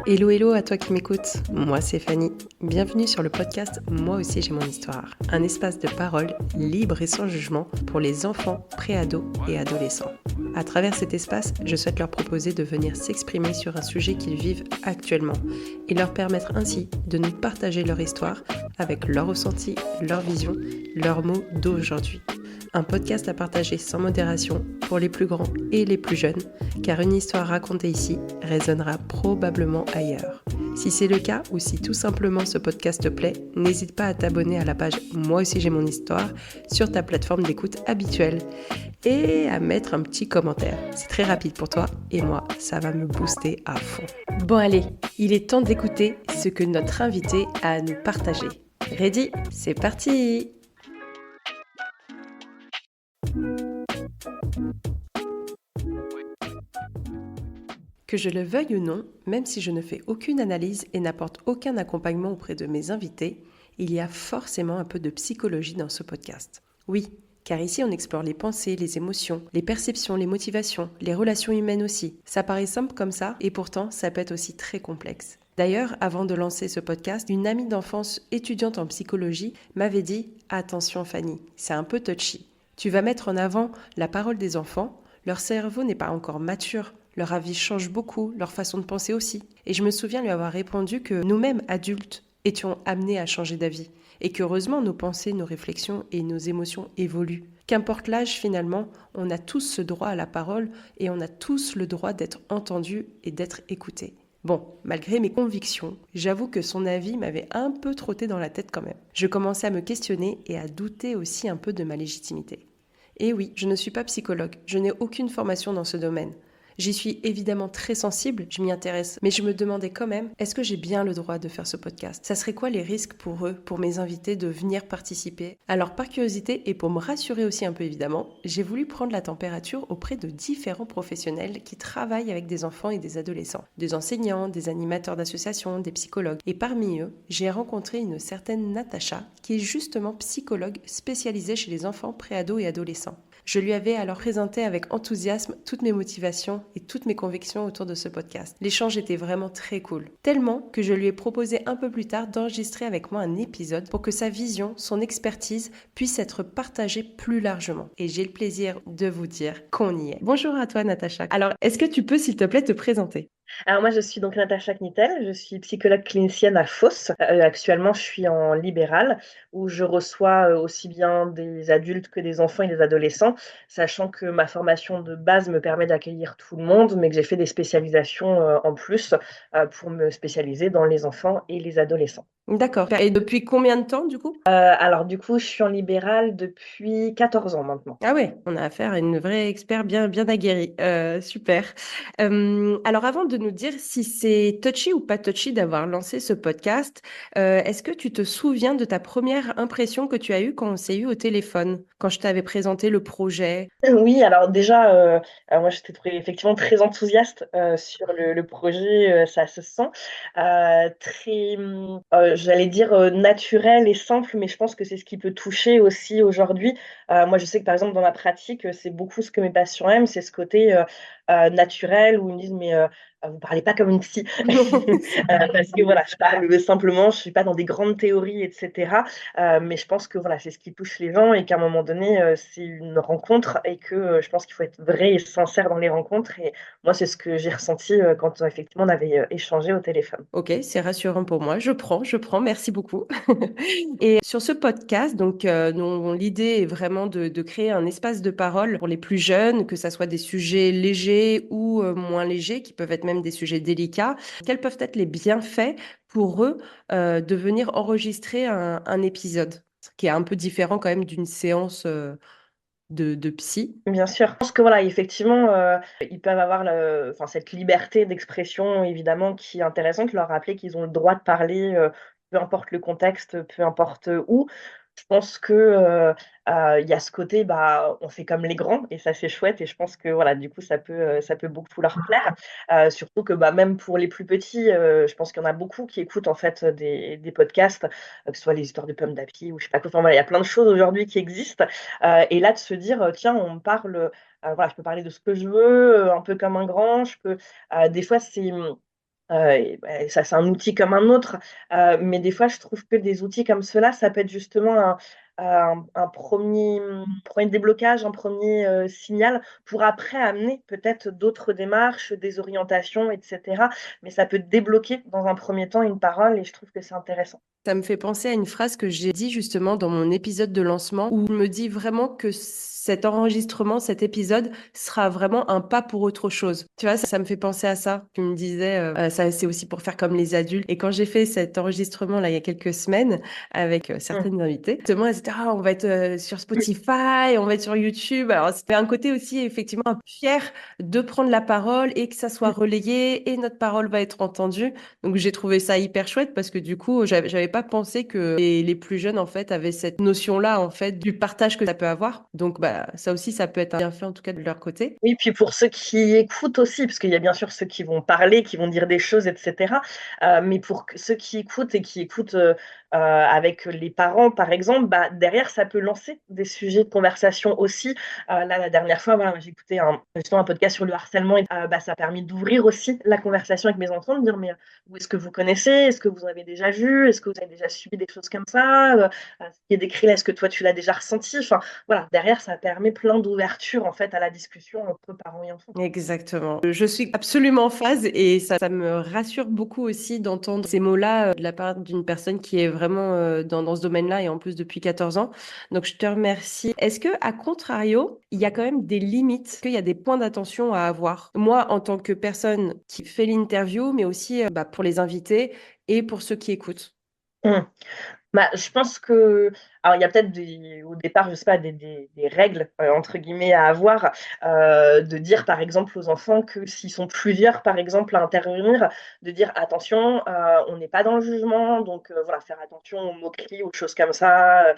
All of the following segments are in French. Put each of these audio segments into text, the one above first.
Hello hello à toi qui m'écoutes, moi c'est Fanny. Bienvenue sur le podcast Moi aussi j'ai mon histoire, un espace de parole libre et sans jugement pour les enfants, préados et adolescents. À travers cet espace, je souhaite leur proposer de venir s'exprimer sur un sujet qu'ils vivent actuellement et leur permettre ainsi de nous partager leur histoire avec leurs ressentis, leur vision, leurs mots d'aujourd'hui. Un podcast à partager sans modération pour les plus grands et les plus jeunes, car une histoire racontée ici résonnera probablement ailleurs. Si c'est le cas, ou si tout simplement ce podcast te plaît, n'hésite pas à t'abonner à la page Moi aussi j'ai mon histoire sur ta plateforme d'écoute habituelle et à mettre un petit commentaire. C'est très rapide pour toi et moi, ça va me booster à fond. Bon allez, il est temps d'écouter ce que notre invité a à nous partager. Ready? C'est parti! Que je le veuille ou non, même si je ne fais aucune analyse et n'apporte aucun accompagnement auprès de mes invités, il y a forcément un peu de psychologie dans ce podcast. Oui, car ici on explore les pensées, les émotions, les perceptions, les motivations, les relations humaines aussi. Ça paraît simple comme ça, et pourtant ça peut être aussi très complexe. D'ailleurs, avant de lancer ce podcast, une amie d'enfance étudiante en psychologie m'avait dit « Attention Fanny, c'est un peu touchy. Tu vas mettre en avant la parole des enfants, leur cerveau n'est pas encore mature. Leur avis change beaucoup, leur façon de penser aussi. Et je me souviens lui avoir répondu que nous-mêmes, adultes, étions amenés à changer d'avis. Et qu'heureusement, nos pensées, nos réflexions et nos émotions évoluent. Qu'importe l'âge, finalement, on a tous ce droit à la parole et on a tous le droit d'être entendus et d'être écoutés. Bon, malgré mes convictions, j'avoue que son avis m'avait un peu trotté dans la tête quand même. Je commençais à me questionner et à douter aussi un peu de ma légitimité. Et oui, je ne suis pas psychologue, je n'ai aucune formation dans ce domaine. J'y suis évidemment très sensible, je m'y intéresse, mais je me demandais quand même, est-ce que j'ai bien le droit de faire ce podcast? Ça serait quoi les risques pour eux, pour mes invités de venir participer? Alors par curiosité et pour me rassurer aussi un peu évidemment, j'ai voulu prendre la température auprès de différents professionnels qui travaillent avec des enfants et des adolescents, des enseignants, des animateurs d'associations, des psychologues. Et parmi eux, j'ai rencontré une certaine Natacha, qui est justement psychologue spécialisée chez les enfants préados et adolescents. Je lui avais alors présenté avec enthousiasme toutes mes motivations et toutes mes convictions autour de ce podcast. L'échange était vraiment très cool. Tellement que je lui ai proposé un peu plus tard d'enregistrer avec moi un épisode pour que sa vision, son expertise puisse être partagée plus largement. Et j'ai le plaisir de vous dire qu'on y est. Bonjour à toi Natacha. Alors, est-ce que tu peux s'il te plaît te présenter? Alors moi, je suis donc Natacha Knitel, je suis psychologue clinicienne à Fos. Actuellement, je suis en libéral où je reçois aussi bien des adultes que des enfants et des adolescents, sachant que ma formation de base me permet d'accueillir tout le monde, mais que j'ai fait des spécialisations en plus pour me spécialiser dans les enfants et les adolescents. D'accord. Et depuis combien de temps du coup? Alors du coup, je suis en libéral depuis 14 ans maintenant. Ah ouais, on a affaire à une vraie expert bien, bien aguerrie. Super. Alors avant de nous dire si c'est touchy ou pas touchy d'avoir lancé ce podcast, est-ce que tu te souviens de ta première impression que tu as eue quand on s'est eu au téléphone, quand je t'avais présenté le projet? Oui, alors déjà, moi j'étais effectivement très enthousiaste, sur le projet, ça se sent, très, j'allais dire, naturel et simple, mais je pense que c'est ce qui peut toucher aussi aujourd'hui. Moi je sais que par exemple dans ma pratique, c'est beaucoup ce que mes patients aiment, c'est ce côté, naturel où ils me disent: «Mais, vous parlez pas comme une psy». Parce que voilà, je parle simplement, je suis pas dans des grandes théories et cetera, mais je pense que voilà, c'est ce qui touche les gens et qu'à un moment donné, c'est une rencontre et que, je pense qu'il faut être vrai et sincère dans les rencontres et moi, c'est ce que j'ai ressenti, quand, effectivement on avait, échangé au téléphone. Ok, c'est rassurant pour moi. Je prends, merci beaucoup. Et sur ce podcast, donc, l'idée est vraiment de créer un espace de parole pour les plus jeunes, que ça soit des sujets légers ou moins légers, qui peuvent être même des sujets délicats. Quels peuvent être les bienfaits pour eux de venir enregistrer un épisode, qui est un peu différent quand même d'une séance de psy? Bien sûr. Je pense que voilà, effectivement, ils peuvent avoir cette liberté d'expression évidemment qui est intéressante, leur rappeler qu'ils ont le droit de parler, peu importe le contexte, peu importe, où. Je pense que il y a ce côté, bah, on fait comme les grands et ça c'est chouette et je pense que voilà, du coup ça peut beaucoup leur plaire. Surtout que, bah, même pour les plus petits, je pense qu'il y en a beaucoup qui écoutent en fait des podcasts, que ce soit les histoires de pommes d'api ou je sais pas quoi. Enfin voilà, il y a plein de choses aujourd'hui qui existent, et là de se dire, «Tiens, on me parle, voilà, je peux parler de ce que je veux, un peu comme un grand». Je peux des fois c'est, et bah, ça, c'est un outil comme un autre, mais des fois, je trouve que des outils comme ceux-là, ça peut être justement un 1er déblocage, un premier er signal pour après amener peut-être d'autres démarches, des orientations et cetera. Mais ça peut débloquer dans un premier temps une parole et je trouve que c'est intéressant. Ça me fait penser à une phrase que j'ai dit justement dans mon épisode de lancement où je me dis vraiment que cet enregistrement, cet épisode sera vraiment un pas pour autre chose. Tu vois, ça me fait penser à ça. Tu me disais, ça c'est aussi pour faire comme les adultes. Et quand j'ai fait cet enregistrement là il y a quelques semaines avec Mmh. certaines invitées, justement elles étaient on va être sur Spotify, on va être sur YouTube. Alors c'était un côté aussi effectivement un peu fier de prendre la parole et que ça soit relayé et notre parole va être entendue. Donc j'ai trouvé ça hyper chouette parce que du coup, j'avais pas pensé que les plus jeunes en fait avaient cette notion-là en fait du partage que ça peut avoir. Donc bah ça aussi ça peut être un bienfait en tout cas de leur côté. Oui, puis pour ceux qui écoutent aussi, parce qu'il y a bien sûr ceux qui vont parler, qui vont dire des choses, et cetera. Mais pour que ceux qui écoutent et qui écoutent, avec les parents, par exemple, bah, derrière, ça peut lancer des sujets de conversation aussi. Là, la dernière fois, voilà, j'ai écouté justement un podcast sur le harcèlement et bah, ça a permis d'ouvrir aussi la conversation avec mes enfants, de dire: «Mais, où est-ce que vous connaissez? Est-ce que vous avez déjà vu? Est-ce que vous avez déjà subi des choses comme ça? Ce qui est décrit là, est-ce que toi tu l'as déjà ressenti?» Enfin, voilà, derrière, ça permet plein d'ouverture en fait à la discussion entre parents et enfants. Exactement. Je suis absolument en phase et ça me rassure beaucoup aussi d'entendre ces mots-là de la part d'une personne qui est vraiment dans ce domaine-là et en plus depuis 14 ans. Donc je te remercie. Est-ce que, à contrario, il y a quand même des limites, qu'il y a des points d'attention à avoir? Moi, en tant que personne qui fait l'interview, mais aussi bah, pour les invités et pour ceux qui écoutent. Mmh. Bah, je pense que alors il y a peut-être au départ, je sais pas, des «règles», entre guillemets à avoir, de dire par exemple aux enfants que s'ils sont plusieurs par exemple à intervenir, de dire: «Attention, on n'est pas dans le jugement, donc voilà, faire attention aux moqueries, aux choses comme ça,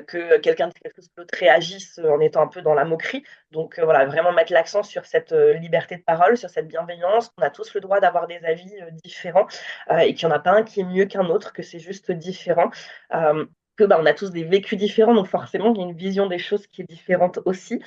que quelqu'un dise quelque chose, que l'autre réagisse, en étant un peu dans la moquerie». Donc voilà, vraiment mettre l'accent sur cette, liberté de parole, sur cette bienveillance. On a tous le droit d'avoir des avis, différents, et qu'il y en a pas un qui est mieux qu'un autre, que c'est juste différent. Que, bah, on a tous des vécus différents, donc forcément, il y a une vision des choses qui est différente aussi.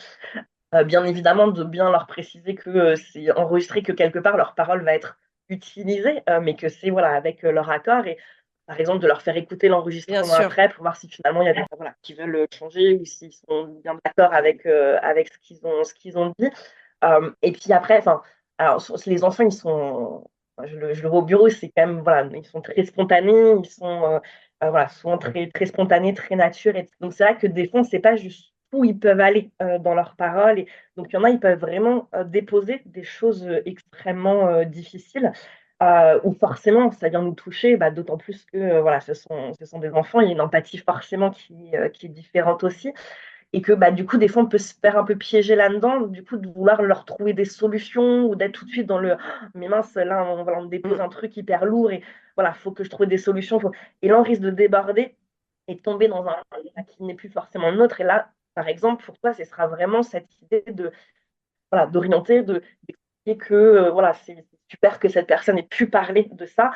Bien évidemment, de bien leur préciser que, c'est enregistré, que quelque part leur parole va être utilisée, mais que c'est, voilà, avec, leur accord et par exemple, de leur faire écouter Bien l'enregistrement sûr. après pour voir si finalement il y a des gens, voilà, qui veulent, changer ou s'ils sont bien d'accord avec ce qu'ils ont dit. Et puis après, enfin, alors les enfants, ils sont je le vois au bureau, c'est quand même, voilà, ils sont très spontanés, ils sont, voilà, souvent très très spontanés, très nature et donc c'est vrai que des fois, on sait pas jusqu'où ils peuvent aller, dans leurs paroles et donc il y en a, ils peuvent vraiment, déposer des choses, extrêmement, difficiles, où forcément ça vient nous toucher, bah, d'autant plus que, voilà, ce sont des enfants, il y a une empathie forcément qui est différente aussi et que, bah, du coup, des fois, on peut se faire un peu piéger là-dedans, du coup, de vouloir leur trouver des solutions ou d'être tout de suite dans le: «Ah, mais mince, là, on me dépose Mm. un truc hyper lourd et voilà, faut que je trouve des solutions, faut» et là, on risque de déborder et de tomber dans un qui n'est plus forcément le nôtre et là, par exemple, pour toi, ce sera vraiment cette idée de, voilà, d'orienter, d'expliquer que, voilà, c'est super que cette personne ait pu parler de ça,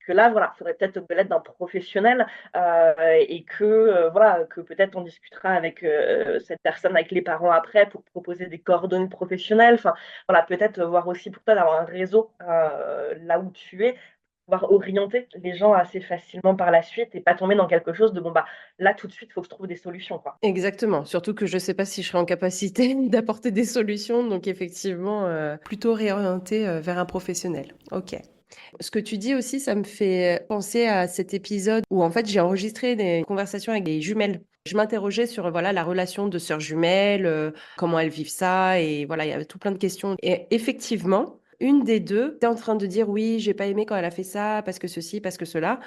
que là, voilà, il faudrait peut-être de l'aide d'un professionnel, et que, voilà, que peut-être on discutera avec, cette personne, avec les parents après pour proposer des coordonnées professionnelles. Enfin, voilà, peut-être voir aussi pour toi d'avoir un réseau, là où tu es, pouvoir orienter les gens assez facilement par la suite et pas tomber dans quelque chose de: «Bon, bah, là, tout de suite, il faut que je trouve des solutions, quoi». Exactement, surtout que je ne sais pas si je serai en capacité d'apporter des solutions, donc effectivement, plutôt réorienter, vers un professionnel. OK. Ce que tu dis aussi, ça me fait penser à cet épisode où en fait, j'ai enregistré des conversations avec des jumelles. Je m'interrogeais sur, voilà, la relation de sœurs jumelles, comment elles vivent ça et voilà, il y avait tout plein de questions et effectivement, une des 2 était en train de dire: «Oui, j'ai pas aimé quand elle a fait ça, parce que ceci, parce que cela»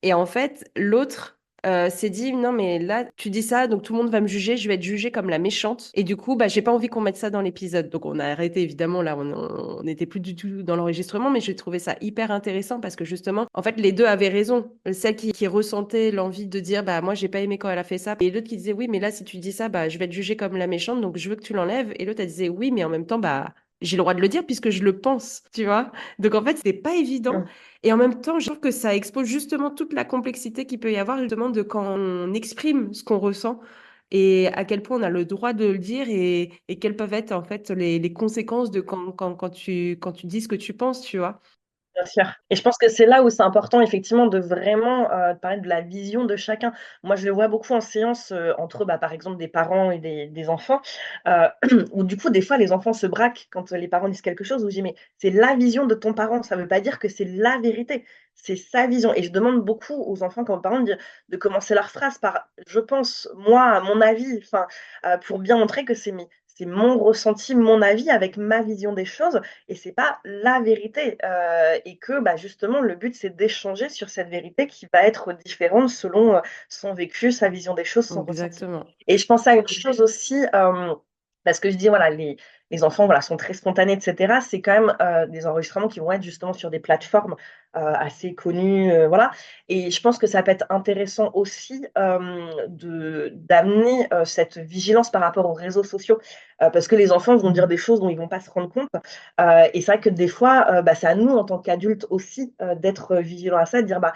et en fait, l'autre s'est dit non mais là tu dis ça donc tout le monde va me juger, je vais être jugée comme la méchante et du coup bah j'ai pas envie qu'on mette ça dans l'épisode. Donc on a arrêté évidemment là on n'était plus du tout dans l'enregistrement mais j'ai trouvé ça hyper intéressant parce que justement en fait les deux avaient raison. Celle qui ressentait l'envie de dire bah moi j'ai pas aimé quand elle a fait ça et l'autre qui disait oui mais là si tu dis ça bah je vais être jugée comme la méchante donc je veux que tu l'enlèves et l'autre elle disait oui mais en même temps bah j'ai le droit de le dire puisque je le pense, tu vois. Donc en fait, c'était pas évident. Mm. Et en même temps, je trouve que ça expose justement toute la complexité qu'il peut y avoir justement de quand on exprime ce qu'on ressent et à quel point on a le droit de le dire et quelles peuvent être en fait les conséquences de quand tu dis ce que tu penses, tu vois. Bien sûr. Et je pense que c'est là où c'est important, effectivement, de vraiment parler de la vision de chacun. Moi, je le vois beaucoup en séance entre, bah, par exemple, des parents et des enfants, euh, où du coup, des fois, les enfants se braquent quand les parents disent quelque chose, où je dis, mais c'est la vision de ton parent, ça ne veut pas dire que c'est la vérité, c'est sa vision. Et je demande beaucoup aux enfants, comme aux parents, de commencer leur phrase par, je pense, moi, à mon avis, enfin, pour bien montrer que c'est mon ressenti, mon avis avec ma vision des choses et c'est pas la vérité. Et que bah, justement, le but, c'est d'échanger sur cette vérité qui va être différente selon son vécu, sa vision des choses, son ressenti. Exactement. Et je pense à une chose aussi, parce que je dis, voilà, les enfants voilà, sont très spontanés, etc. C'est quand même des enregistrements qui vont être justement sur des plateformes assez connues. Voilà. Et je pense que ça peut être intéressant aussi d'amener cette vigilance par rapport aux réseaux sociaux, parce que les enfants vont dire des choses dont ils ne vont pas se rendre compte. Et c'est vrai que des fois, bah, c'est à nous, en tant qu'adultes aussi, d'être vigilants à ça, de dire, bah,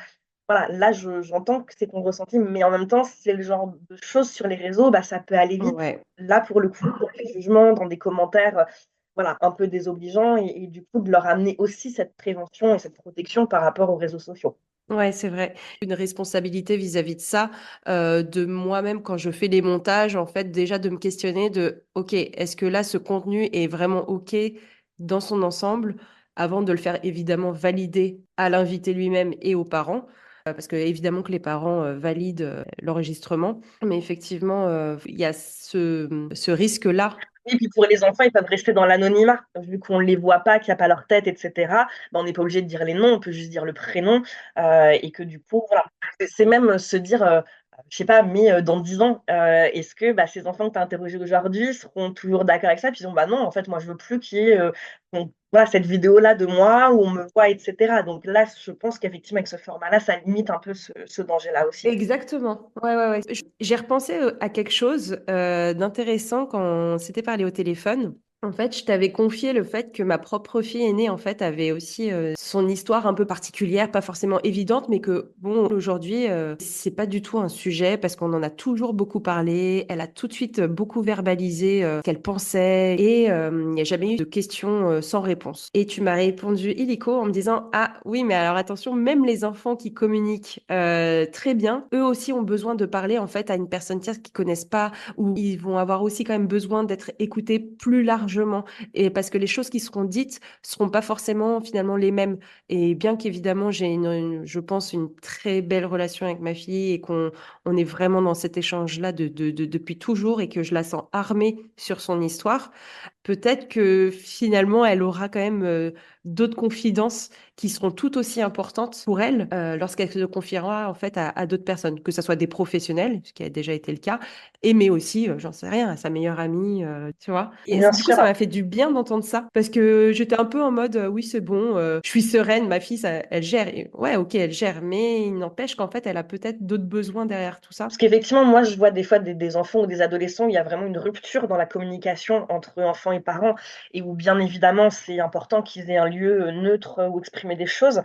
voilà, là, j'entends que c'est ton ressenti, mais en même temps, c'est le genre de choses sur les réseaux, bah, ça peut aller vite. Ouais. Là, pour le coup, pour les jugements, dans des commentaires, voilà, un peu désobligeants, et du coup, de leur amener aussi cette prévention et cette protection par rapport aux réseaux sociaux. Ouais, c'est vrai. Une responsabilité vis-à-vis de ça, de moi-même quand je fais les montages, en fait, déjà de me questionner de: «OK, est-ce que là, ce contenu est vraiment OK dans son ensemble?» avant de le faire évidemment valider à l'invité lui-même et aux parents, parce que évidemment que les parents, valident, l'enregistrement. Mais effectivement, il y a ce risque-là. Et puis pour les enfants, ils peuvent rester dans l'anonymat, vu qu'on ne les voit pas, qu'il n'y a pas leur tête, etc. Ben, on n'est pas obligé de dire les noms, on peut juste dire le prénom, et que du coup, voilà. C'est même se dire, je sais pas, mais dans 10 ans, est-ce que bah, ces enfants que tu as interrogés aujourd'hui seront toujours d'accord avec ça? Puis ils disent, bah non, en fait, moi, je veux plus qu'il y ait voilà, cette vidéo-là de moi où on me voit, etc. Donc là, je pense qu'effectivement, avec ce format-là, ça limite un peu ce danger-là aussi. Exactement. Ouais, ouais, ouais. J'ai repensé, à quelque chose, d'intéressant quand on s'était parlé au téléphone. En fait, je t'avais confié le fait que ma propre fille aînée, en fait, avait aussi, son histoire un peu particulière, pas forcément évidente, mais que bon, aujourd'hui, c'est pas du tout un sujet parce qu'on en a toujours beaucoup parlé. Elle a tout de suite, beaucoup verbalisé, ce qu'elle pensait et il n'y a jamais eu de questions, sans réponse. Et tu m'as répondu illico en me disant: «Ah oui, mais alors attention, même les enfants qui communiquent, très bien, eux aussi ont besoin de parler, en fait, à une personne tierce qu'ils connaissent pas ou ils vont avoir aussi quand même besoin d'être écoutés plus largement et parce que les choses qui seront dites seront pas forcément finalement les mêmes et bien qu'évidemment j'ai je pense une très belle relation avec ma fille et qu'on est vraiment dans cet échange-là depuis toujours et que je la sens armée sur son histoire, peut-être que finalement, elle aura quand même, d'autres confidences qui seront tout aussi importantes pour elle, lorsqu'elle se confiera en fait à d'autres personnes, que ça soit des professionnels, ce qui a déjà été le cas et mais aussi, j'en sais rien, à sa meilleure amie, tu vois? Et Bien du coup, sûr. ça m'a fait du bien d'entendre ça parce que j'étais un peu en mode, «Oui, c'est bon, je suis sereine, ma fille ça elle gère» et ouais, OK, elle gère, mais il n'empêche qu'en fait, elle a peut-être d'autres besoins derrière tout ça. Parce qu'effectivement, moi, je vois des fois des enfants ou des adolescents, il y a vraiment une rupture dans la communication entre enfants et parents, et où bien évidemment, c'est important qu'ils aient un lieu neutre où exprimer des choses.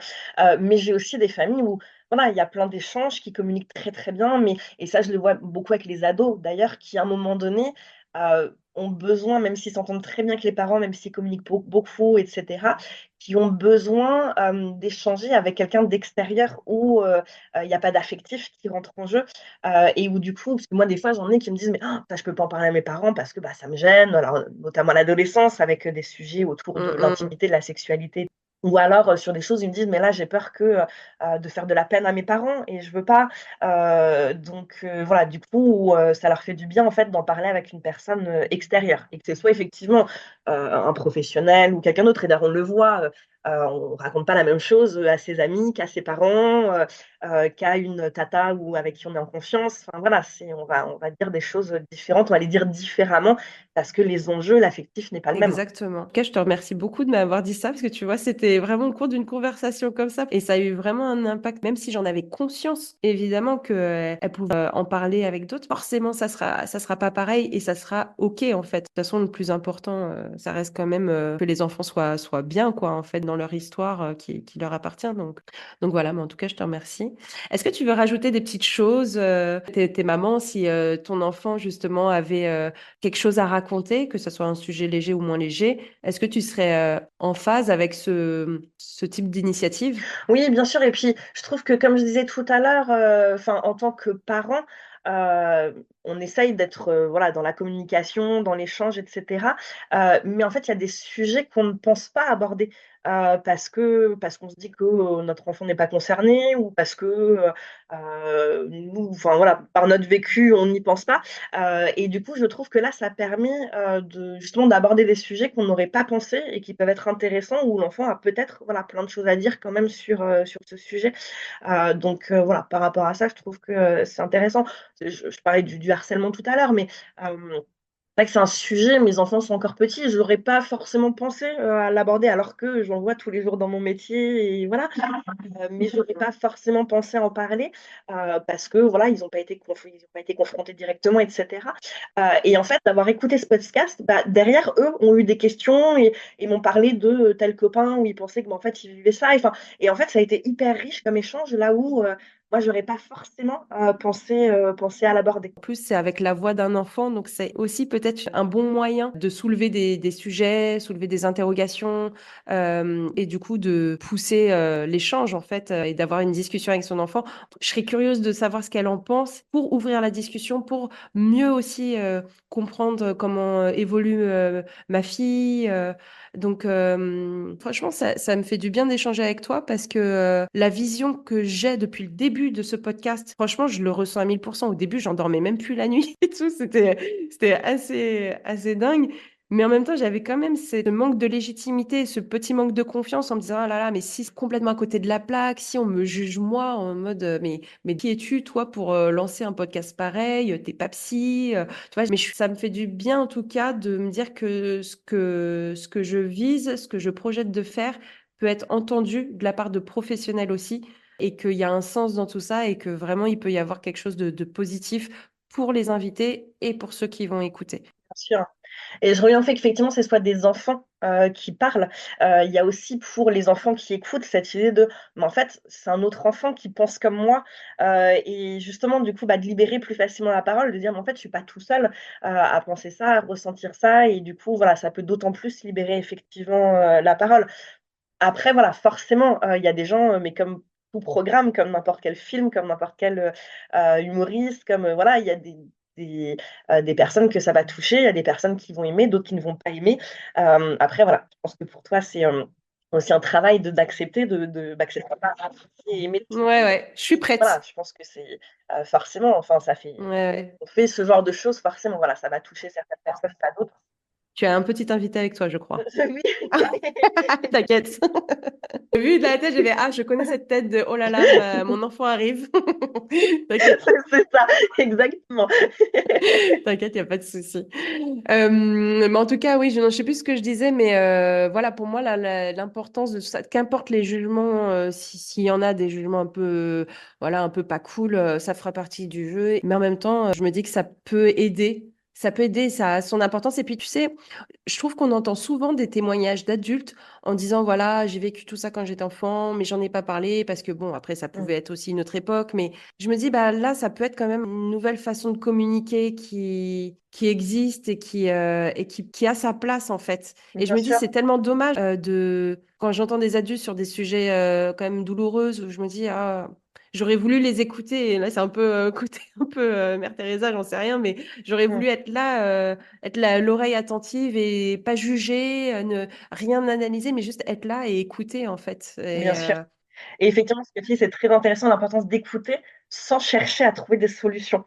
Mais j'ai aussi des familles où voilà, il y a plein d'échanges qui communiquent très très bien, mais et ça, je le vois beaucoup avec les ados d'ailleurs, qui à un moment donné ont besoin, même s'ils s'entendent très bien avec les parents, même s'ils communiquent beaucoup, etc., qui ont besoin d'échanger avec quelqu'un d'extérieur où il n'y a pas d'affectif qui rentre en jeu. Et où du coup, parce que moi des fois j'en ai qui me disent: «Mais ça je peux pas en parler à mes parents parce que, bah, ça me gêne», alors, notamment à l'adolescence avec, des sujets autour de Mmh mh. l'intimité, de la sexualité, ou alors, sur des choses, ils me disent: «Mais là j'ai peur que, de faire de la peine à mes parents et je veux pas». Donc voilà, du coup, ça leur fait du bien en fait d'en parler avec une personne, extérieure, et que ce soit effectivement, un professionnel ou quelqu'un d'autre. Et d'ailleurs on le voit, on raconte pas la même chose à ses amis qu'à ses parents, qu'à une tata ou avec qui on est en confiance. Enfin voilà, on va dire des choses différentes, on va les dire différemment parce que les enjeux, l'affectif n'est pas le même. Exactement. En tout cas, je te remercie beaucoup de m'avoir dit ça parce que tu vois, c'était vraiment au cours d'une conversation comme ça et ça a eu vraiment un impact, même si j'en avais conscience, évidemment, que elle pouvait en parler avec d'autres. Forcément, ça sera pas pareil et ça sera OK, en fait. De toute façon, le plus important, ça reste quand même que les enfants soient bien, quoi, en fait, dans leur histoire qui leur appartient. Donc voilà, mais en tout cas, je te remercie. Est-ce que tu veux rajouter des petites choses, tes mamans, si ton enfant, justement, avait quelque chose à raconter, que ce soit un sujet léger ou moins léger, est-ce que tu serais en phase avec ce type d'initiative? Oui, bien sûr et puis je trouve que comme je disais tout à l'heure, enfin, en tant que parent, on essaye d'être, voilà, dans la communication, dans l'échange et cetera, mais en fait, il y a des sujets qu'on ne pense pas aborder, parce qu'on se dit que, notre enfant n'est pas concerné ou parce que, nous, enfin, voilà, par notre vécu, on n'y pense pas, et du coup, je trouve que là, ça permet, de justement d'aborder des sujets qu'on n'aurait pas pensé et qui peuvent être intéressants, où l'enfant a peut-être, voilà, plein de choses à dire quand même sur ce sujet. Donc voilà, par rapport à ça, je trouve que, c'est intéressant. Je parlais du harcèlement tout à l'heure, mais c'est vrai que c'est un sujet, mes enfants sont encore petits, j'aurais pas forcément pensé, à l'aborder alors que j'en vois tous les jours dans mon métier et voilà. Mais j'aurais pas forcément pensé à en parler, parce que voilà, ils ont pas été confrontés directement et cetera. Et en fait, d'avoir écouté ce podcast, bah, derrière, eux ont eu des questions et m'ont parlé de tel copain où ils pensaient que, bah, en fait, ils vivaient ça et en fait, ça a été hyper riche comme échange là où, moi, j'aurais pas forcément, pensé à l'aborder. En plus, c'est avec la voix d'un enfant, donc c'est aussi peut-être un bon moyen de soulever des sujets, soulever des interrogations, et du coup de pousser l'échange en fait et d'avoir une discussion avec son enfant. Je serais curieuse de savoir ce qu'elle en pense pour ouvrir la discussion, pour mieux aussi comprendre comment évolue ma fille. Donc franchement, ça me fait du bien d'échanger avec toi parce que la vision que j'ai depuis le début de ce podcast, franchement, je le ressens à 1000%. Au début, j'en dormais même plus la nuit et tout. C'était assez dingue. Mais en même temps, j'avais quand même ce manque de légitimité, ce petit manque de confiance en me disant, ah là là, mais si c'est complètement à côté de la plaque, si on me juge moi en mode, mais qui es-tu, toi, pour lancer un podcast pareil? T'es pas psy, tu vois, mais ça me fait du bien en tout cas de me dire que ce que je vise, ce que je projette de faire peut être entendu de la part de professionnels aussi et qu'il y a un sens dans tout ça et que vraiment il peut y avoir quelque chose de positif pour les invités et pour ceux qui vont écouter. Bien sûr. Et je reviens au fait qu'effectivement, ce soit des enfants, qui parlent. Il y a aussi pour les enfants qui écoutent cette idée de: «Mais en fait, c'est un autre enfant qui pense comme moi», et justement, du coup, bah, de libérer plus facilement la parole, de dire: «Mais en fait, je suis pas tout seul, à penser ça, à ressentir ça» et du coup, voilà, ça peut d'autant plus libérer effectivement, la parole. Après voilà, forcément, il y a des gens, mais comme tout programme, comme n'importe quel film, comme n'importe quel, humoriste, comme, voilà, il y a des personnes que ça va toucher, il y a des personnes qui vont aimer, d'autres qui ne vont pas aimer. Après voilà, je pense que pour toi, c'est, aussi un travail d'accepter bah, que c'est pas apprécié et aimé de tout Ouais, le monde. ouais, je suis Voilà, prête. je pense que c'est, forcément, enfin, ça Ouais, fait ouais. on fait ce genre de choses, forcément, voilà, ça va toucher certaines personnes, pas d'autres. Tu as un petit invité avec toi, je crois. Oui. T'inquiète. Vu de la tête, j'ai fait, ah, je connais cette tête de, oh là là, mon enfant arrive. T'inquiète. C'est ça, exactement. T'inquiète, il n'y a pas de souci. Mais en tout cas, oui, je ne sais plus ce que je disais, mais voilà, pour moi, l'importance de tout ça, qu'importe les jugements, s'il y en a des jugements un peu, voilà, un peu pas cool, ça fera partie du jeu. Mais en même temps, je me dis que ça peut aider. Ça peut aider, ça a son importance. Et puis, tu sais, je trouve qu'on entend souvent des témoignages d'adultes en disant, voilà, j'ai vécu tout ça quand j'étais enfant, mais j'en ai pas parlé parce que, bon, après, ça Mmh, pouvait être aussi une autre époque, mais je me dis, bah là, ça peut être quand même une nouvelle façon de communiquer qui existe et qui a sa place, en fait. Et je bien me dis, sûr. c'est tellement dommage quand j'entends des adultes sur des sujets quand même douloureux, où je me dis, ah, j'aurais voulu les écouter. Et là, c'est un peu côté un peu Mère Teresa, j'en sais rien, mais j'aurais Mmh, voulu être là, l'oreille attentive et pas juger, rien analyser, mais juste être là et écouter, en fait. bien sûr et effectivement, ce que tu dis, c'est très intéressant, l'importance d'écouter sans chercher à trouver des solutions.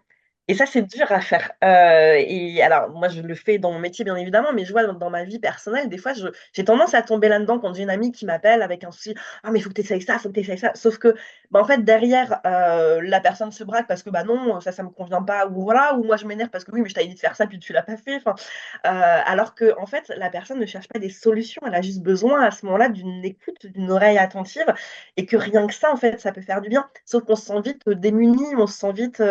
Et ça, c'est dur à faire. Et alors, moi, je le fais dans mon métier, bien évidemment, mais je vois dans ma vie personnelle, des fois, j'ai tendance à tomber là-dedans quand j'ai une amie qui m'appelle avec un souci. Ah, mais il faut que tu essayes ça, il faut que tu essayes ça. Sauf que, bah, en fait, derrière, la personne se braque parce que, bah non, ça me convient pas, ou voilà, ou moi, je m'énerve parce que oui, mais je t'avais dit de faire ça, puis tu l'as pas fait. Enfin, alors que, en fait, la personne ne cherche pas des solutions, elle a juste besoin à ce moment-là d'une écoute, d'une oreille attentive, et que rien que ça, en fait, ça peut faire du bien. Sauf qu'on se sent vite démuni, on se sent vite.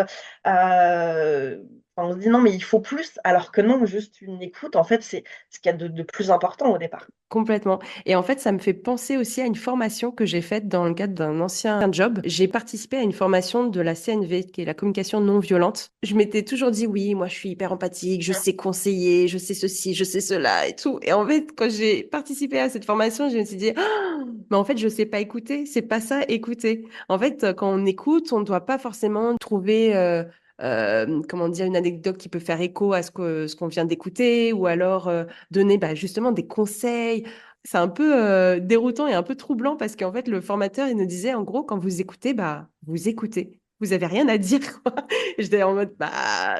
Enfin, on se dit non, mais il faut plus, alors que non, juste une écoute, en fait, c'est ce qu'il y a de plus important au départ. Complètement. Et en fait, ça me fait penser aussi à une formation que j'ai faite dans le cadre d'un ancien job. J'ai participé à une formation de la CNV, qui est la communication non violente. Je m'étais toujours dit, oui, moi, je suis hyper empathique, je sais conseiller, je sais ceci, je sais cela et tout. Et en fait, quand j'ai participé à cette formation, je me suis dit, ah, mais en fait, je sais pas écouter. C'est pas ça, écouter. En fait, quand on écoute, on ne doit pas forcément trouver, comment dire, une anecdote qui peut faire écho à ce qu'on vient d'écouter, ou alors donner justement des conseils. C'est un peu déroutant et un peu troublant parce qu'en fait, le formateur, il nous disait, en gros, quand vous écoutez, vous écoutez. Vous avez rien à dire, quoi. Et j'étais en mode,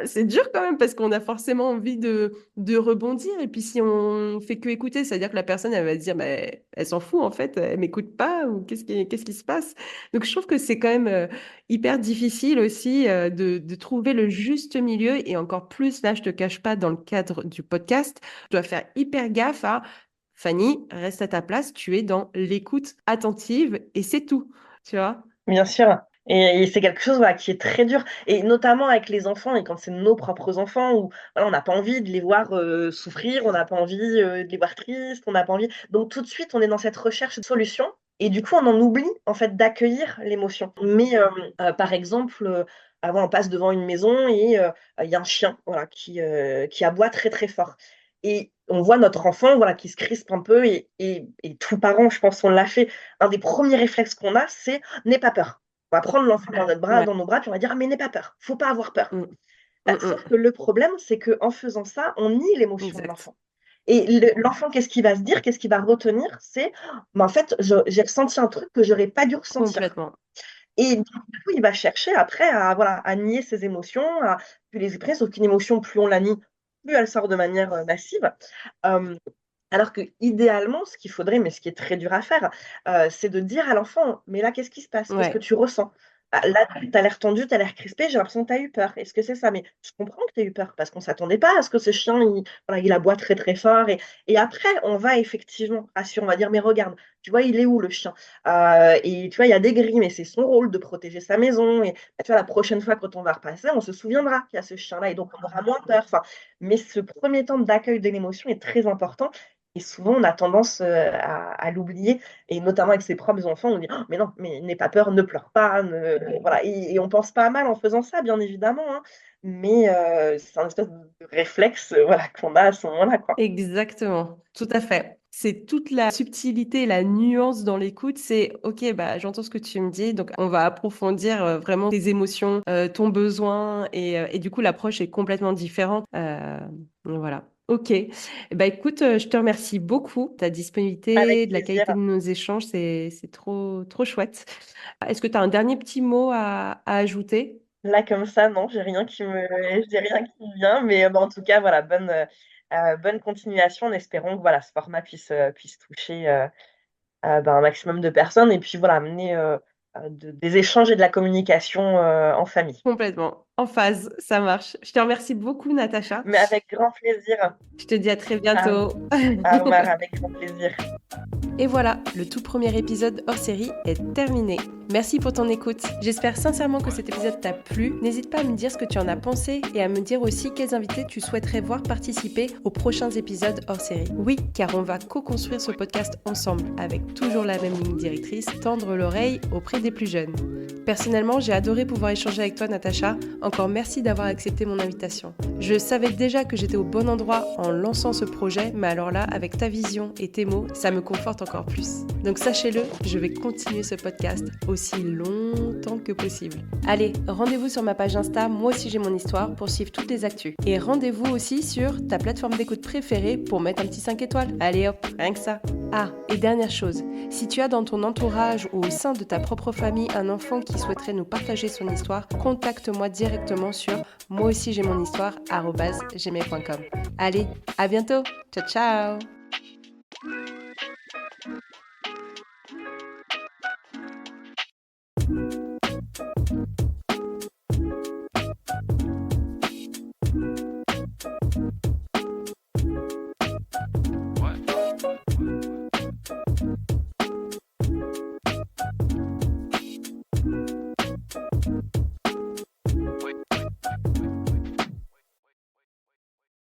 c'est dur quand même parce qu'on a forcément envie de rebondir. Et puis, si on fait que écouter, c'est-à-dire que la personne, elle va se dire, elle s'en fout, en fait, elle m'écoute pas ou qu'est-ce qui se passe? Donc, je trouve que c'est quand même hyper difficile aussi de trouver le juste milieu. Et encore plus, là, je te cache pas, dans le cadre du podcast, je dois faire hyper gaffe à Fanny, reste à ta place, tu es dans l'écoute attentive et c'est tout, tu vois? Bien sûr. Et c'est quelque chose voilà, qui est très dur. Et notamment avec les enfants, et quand c'est nos propres enfants, où voilà, on n'a pas envie de les voir souffrir, on n'a pas envie de les voir tristes, on n'a pas envie. Donc tout de suite, on est dans cette recherche de solution. Et du coup, on en oublie en fait d'accueillir l'émotion. Mais par exemple, avant, on passe devant une maison et il y a un chien voilà, qui aboie très très fort. Et on voit notre enfant voilà, qui se crispe un peu, et tout parent, je pense, on l'a fait. Un des premiers réflexes qu'on a, c'est n'aie pas peur. On va prendre l'enfant dans notre bras, Ouais. dans nos bras, puis on va dire, ah, mais n'aie pas peur, faut pas avoir peur. Mm. Bah, Mm, sauf mm. que le problème, c'est qu'en faisant ça, on nie l'émotion de Exact. l'enfant. Et l'enfant, qu'est-ce qu'il va se dire, qu'est-ce qu'il va retenir? C'est, mais en fait, j'ai ressenti un truc que j'aurais pas dû ressentir. Complètement. Et du coup, il va chercher après à, voilà, à nier ses émotions, à plus les exprimer, sauf qu'une émotion, plus on la nie, plus elle sort de manière massive. Euh, alors que idéalement, ce qu'il faudrait, mais ce qui est très dur à faire, c'est de dire à l'enfant: «Mais là, qu'est-ce qui se passe? Qu'est-ce que Ouais. tu ressens? Ah, là, tu as l'air tendu, tu as l'air crispé, j'ai l'impression que tu as eu peur. Est-ce que c'est ça? Mais je comprends que tu aies eu peur parce qu'on s'attendait pas à ce que ce chien, il voilà, il aboie très, très fort», et après, on va effectivement rassurer, on va dire: «Mais regarde, tu vois, il est où le chien? Et tu vois, il y a des grilles, mais c'est son rôle de protéger sa maison, et bah, tu vois, la prochaine fois quand on va repasser, on se souviendra qu'il y a ce chien-là et donc on aura moins peur». Enfin, mais ce premier temps d'accueil de l'émotion est très important, et souvent, on a tendance, à l'oublier, et notamment avec ses propres enfants, on dit: «Oh, mais non, mais n'aie pas peur, ne pleure pas, ne» voilà, et on pense pas à mal en faisant ça, bien évidemment, hein, mais c'est un espèce de réflexe, voilà, qu'on a à ce moment-là, quoi. Exactement. Tout à fait. C'est toute la subtilité, la nuance dans l'écoute. C'est OK, j'entends ce que tu me dis. Donc, on va approfondir vraiment tes émotions, ton besoin. Et du coup, l'approche est complètement différente. Voilà. OK. Écoute, je te remercie beaucoup. Ta Avec disponibilité, de la plaisir. qualité de nos échanges, c'est trop, trop chouette. Est-ce que tu as un dernier petit mot à ajouter? Là, comme ça, non, j'ai rien qui me vient, mais en tout cas, voilà, bonne continuation, en espérant que, voilà, ce format puisse toucher, un maximum de personnes, et puis, voilà, amener, des échanges et de la communication, en famille. Complètement. En phase, ça marche. Je te remercie beaucoup, Natacha. Mais avec grand plaisir. Je te dis à très À bientôt. à Omar, avec grand plaisir. Et voilà, le tout premier épisode hors série est terminé. Merci pour ton écoute. J'espère sincèrement que cet épisode t'a plu. N'hésite pas à me dire ce que tu en as pensé et à me dire aussi quels invités tu souhaiterais voir participer aux prochains épisodes hors série. Oui, car on va co-construire ce podcast ensemble avec toujours la même ligne directrice, tendre l'oreille auprès des plus jeunes. Personnellement, j'ai adoré pouvoir échanger avec toi, Natacha. Encore merci d'avoir accepté mon invitation. Je savais déjà que j'étais au bon endroit en lançant ce projet, mais alors là, avec ta vision et tes mots, ça me conforte encore plus. Donc sachez-le, je vais continuer ce podcast aussi aussi longtemps que possible. Allez, rendez-vous sur ma page Insta, moi aussi j'ai mon histoire, pour suivre toutes les actus. Et rendez-vous aussi sur ta plateforme d'écoute préférée pour mettre un petit 5 étoiles. Allez hop, rien que ça. Ah, et dernière chose, si tu as dans ton entourage ou au sein de ta propre famille un enfant qui souhaiterait nous partager son histoire, contacte-moi directement sur moi aussi j'ai mon histoire @gmail.com. Allez, à bientôt. Ciao ciao.